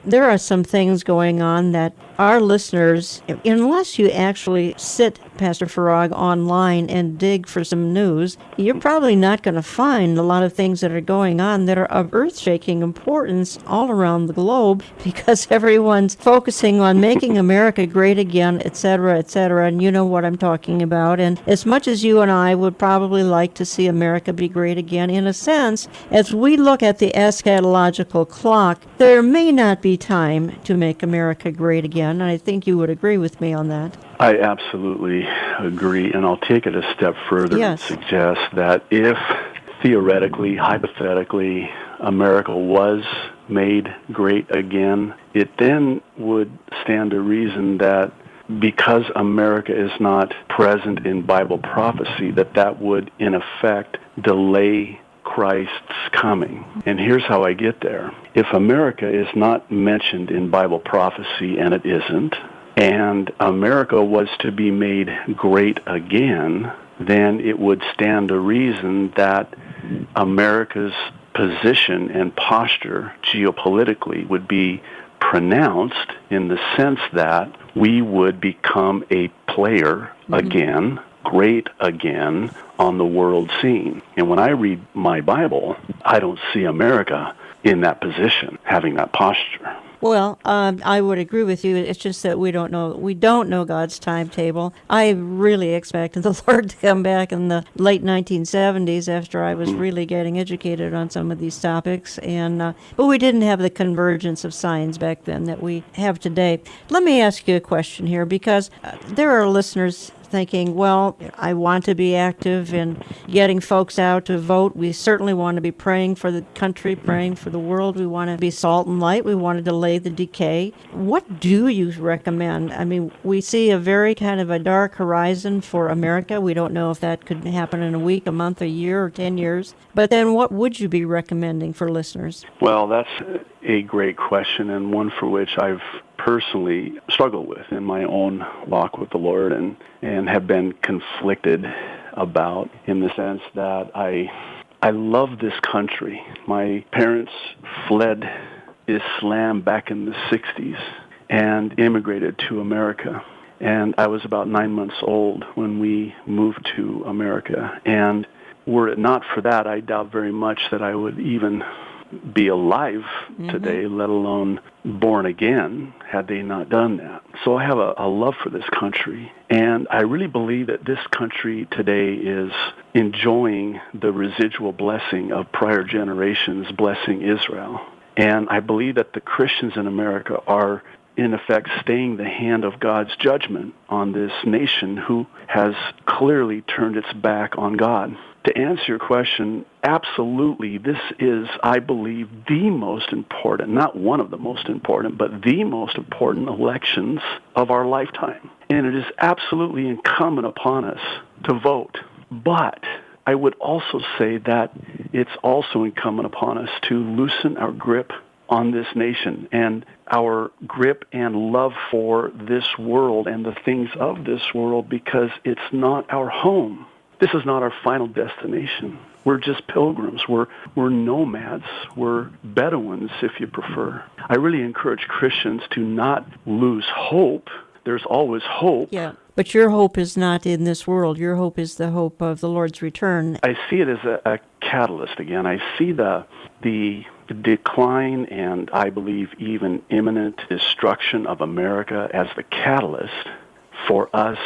there are some things going on that our listeners, unless you actually sit, Pastor Farag, online and dig for some news, you're probably not going to find a lot of things that are going on that are of earth-shaking importance all around the globe, because everyone's focusing on making America great again, et cetera, and you know what I'm talking about. And as much as you and I would probably like to see America be great again, in a sense, as we look at the eschatological clock, there may not be time to make America great again, and I think you would agree with me on that. I absolutely agree, and I'll take it a step further and suggest that if, theoretically, hypothetically, America was made great again, it then would stand to reason that because America is not present in Bible prophecy, that would, in effect, delay Christ's coming. And here's how I get there. If America is not mentioned in Bible prophecy, and it isn't, and America was to be made great again, then it would stand to reason that America's position and posture geopolitically would be pronounced in the sense that we would become a player again, great again, on the world scene. And when I read my Bible, I don't see America in that position, having that posture. Well, I would agree with you. It's just that we don't know God's timetable. I really expected the Lord to come back in the late 1970s after I was really getting educated on some of these topics, and but we didn't have the convergence of science back then that we have today. Let me ask you a question here, because there are listeners thinking, well, I want to be active in getting folks out to vote. We certainly want to be praying for the country, praying for the world. We want to be salt and light. We want to delay the decay. What do you recommend? I mean, we see a very kind of a dark horizon for America. We don't know if that could happen in a week, a month, a year, or 10 years. But then what would you be recommending for listeners? Well, that's a great question, and one for which I've personally struggled with in my own walk with the Lord, and have been conflicted about, in the sense that I love this country. My parents fled Islam back in the 60s and immigrated to America. And I was about 9 months old when we moved to America. And were it not for that, I doubt very much that I would even be alive today, let alone born again, had they not done that. So I have a love for this country, and I really believe that this country today is enjoying the residual blessing of prior generations blessing Israel. And I believe that the Christians in America are, in effect, staying the hand of God's judgment on this nation who has clearly turned its back on God. To answer your question, absolutely, this is, I believe, the most important, not one of the most important, but the most important elections of our lifetime. And it is absolutely incumbent upon us to vote. But I would also say that it's also incumbent upon us to loosen our grip on this nation and our grip and love for this world and the things of this world, because it's not our home. This is not our final destination. We're just pilgrims. We're nomads. We're Bedouins, if you prefer. I really encourage Christians to not lose hope. There's always hope. Yeah, but your hope is not in this world. Your hope is the hope of the Lord's return. I see it as a catalyst again. I see the decline and, I believe, even imminent destruction of America as the catalyst for us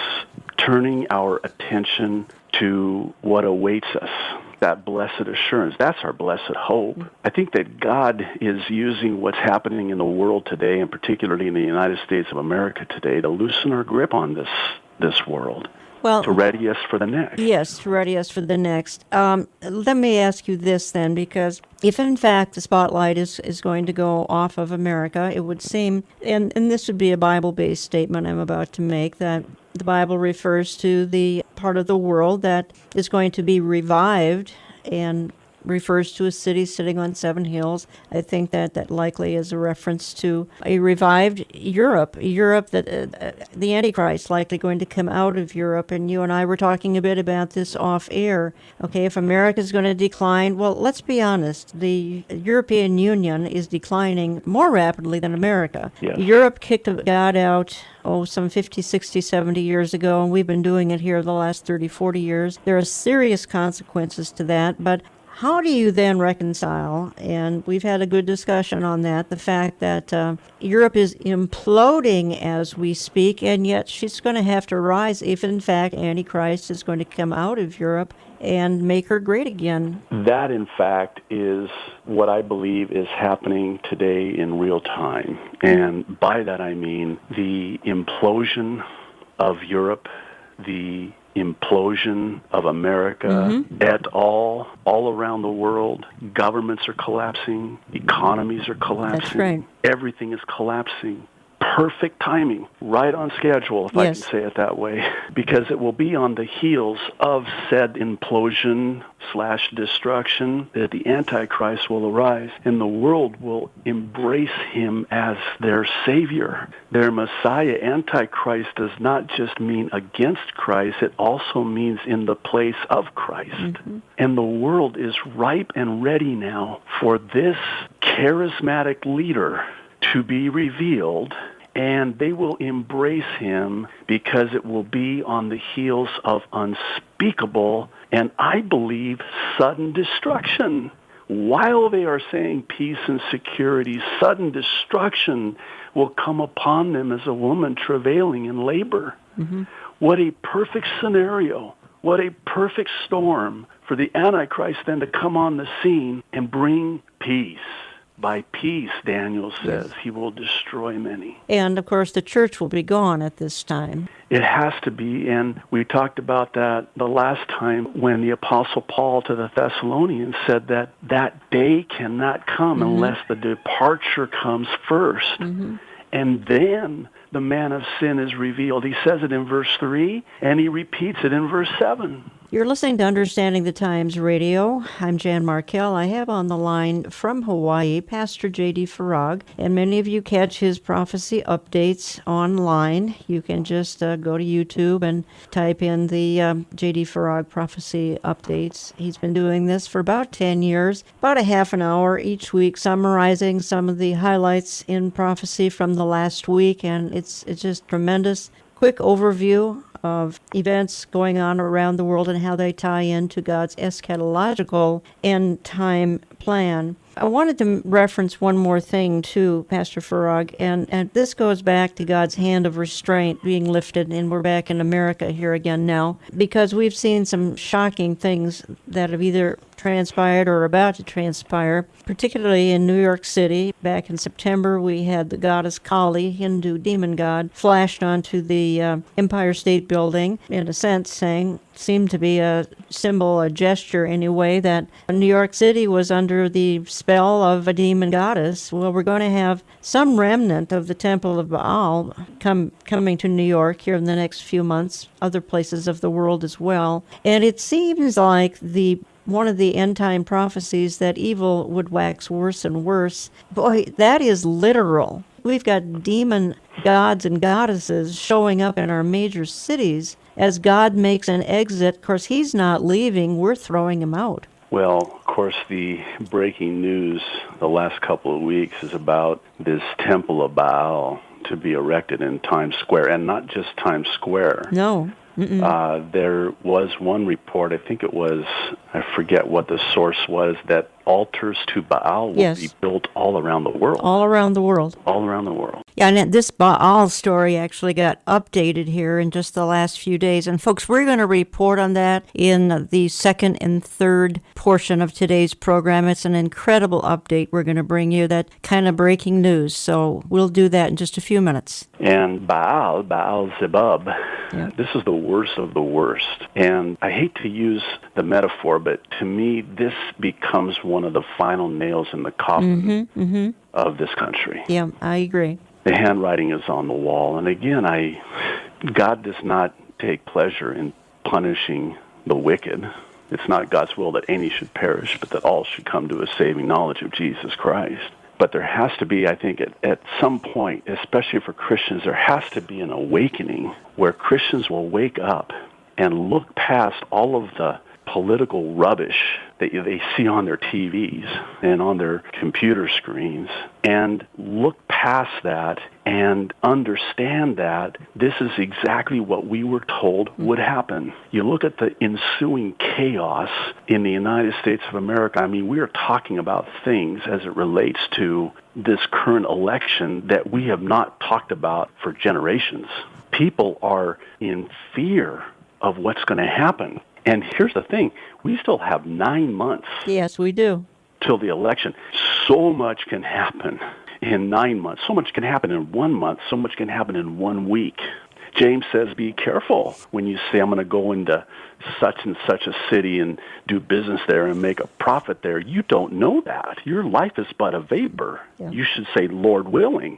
turning our attention to what awaits us, that blessed assurance. That's our blessed hope. I think that God is using what's happening in the world today, and particularly in the United States of America today, to loosen our grip on this world. Well, to ready us for the next. Yes, to ready us for the next. Let me ask you this then, because if in fact the spotlight is going to go off of America, it would seem, and this would be a Bible-based statement I'm about to make, that the Bible refers to the part of the world that is going to be revived and refers to a city sitting on 7 hills. I think that likely is a reference to a revived Europe, that the Antichrist likely going to come out of Europe. And you and I were talking a bit about this off air. Okay, if America is going to decline, well, let's be honest. The European Union is declining more rapidly than America. Yes. Europe kicked God out, some 50, 60, 70 years ago, and we've been doing it here the last 30, 40 years. There are serious consequences to that, but how do you then reconcile, and we've had a good discussion on that, the fact that Europe is imploding as we speak, and yet she's going to have to rise if, in fact, Antichrist is going to come out of Europe and make her great again? That, in fact, is what I believe is happening today in real time. And by that I mean the implosion of Europe, the implosion of America et al. All around the world. Governments are collapsing. Economies are collapsing. That's right. Everything is collapsing. Perfect timing, right on schedule, if I can say it that way, because it will be on the heels of said implosion / destruction that the Antichrist will arise, and the world will embrace him as their Savior, their Messiah. Antichrist does not just mean against Christ, it also means in the place of Christ. And the world is ripe and ready now for this charismatic leader to be revealed, and they will embrace him because it will be on the heels of unspeakable and, I believe, sudden destruction. While they are saying peace and security, sudden destruction will come upon them as a woman travailing in labor. What a perfect scenario. What a perfect storm for the Antichrist then to come on the scene and bring peace. By peace, Daniel says, he will destroy many. And, of course, the church will be gone at this time. It has to be, and we talked about that the last time when the Apostle Paul to the Thessalonians said that that day cannot come unless the departure comes first. And then the man of sin is revealed. He says it in verse 3, and he repeats it in verse 7. You're listening to Understanding the Times Radio. I'm Jan Markell. I have on the line from Hawaii Pastor J.D. Farag, and many of you catch his prophecy updates online. You can just go to YouTube and type in the J.D. Farag prophecy updates. He's been doing this for about 10 years, about a half an hour each week, summarizing some of the highlights in prophecy from the last week, and it's just tremendous. Quick overview of events going on around the world and how they tie into God's eschatological end time plan. I wanted to reference one more thing too, Pastor Farag, and this goes back to God's hand of restraint being lifted, and we're back in America here again now, because we've seen some shocking things that have either transpired or about to transpire, particularly in New York City. Back in September, we had the goddess Kali, Hindu demon god, flashed onto the Empire State Building, in a sense seemed to be a symbol, a gesture anyway, that New York City was under the spell of a demon goddess. Well, we're going to have some remnant of the Temple of Baal coming to New York here in the next few months, other places of the world as well. And it seems like one of the end-time prophecies that evil would wax worse and worse. Boy, that is literal. We've got demon gods and goddesses showing up in our major cities as God makes an exit. Of course, he's not leaving. We're throwing him out. Well, of course, the breaking news the last couple of weeks is about this Temple of Baal to be erected in Times Square, and not just Times Square. No. There was one report, I think it was, I forget what the source was, that altars to Baal will be built all around the world. All around the world. All around the world. Yeah, and this Baal story actually got updated here in just the last few days. And folks, we're going to report on that in the second and third portion of today's program. It's an incredible update we're going to bring you, that kind of breaking news. So we'll do that in just a few minutes. And Baal-zebub, this is the worst of the worst. And I hate to use the metaphor, but to me, this becomes one of the final nails in the coffin of this country. Yeah, I agree. The handwriting is on the wall. And again, God does not take pleasure in punishing the wicked. It's not God's will that any should perish, but that all should come to a saving knowledge of Jesus Christ. But there has to be, I think, at some point, especially for Christians, there has to be an awakening where Christians will wake up and look past all of the political rubbish that they see on their TVs and on their computer screens, and look past that and understand that this is exactly what we were told would happen. You look at the ensuing chaos in the United States of America. I mean, we are talking about things as it relates to this current election that we have not talked about for generations. People are in fear of what's going to happen. And here's the thing, we still have 9 months. Yes, we do. Till the election. So much can happen in 9 months. So much can happen in 1 month. So much can happen in 1 week. James says, be careful when you say, I'm going to go into such and such a city and do business there and make a profit there. You don't know that. Your life is but a vapor. Yeah. You should say, Lord willing.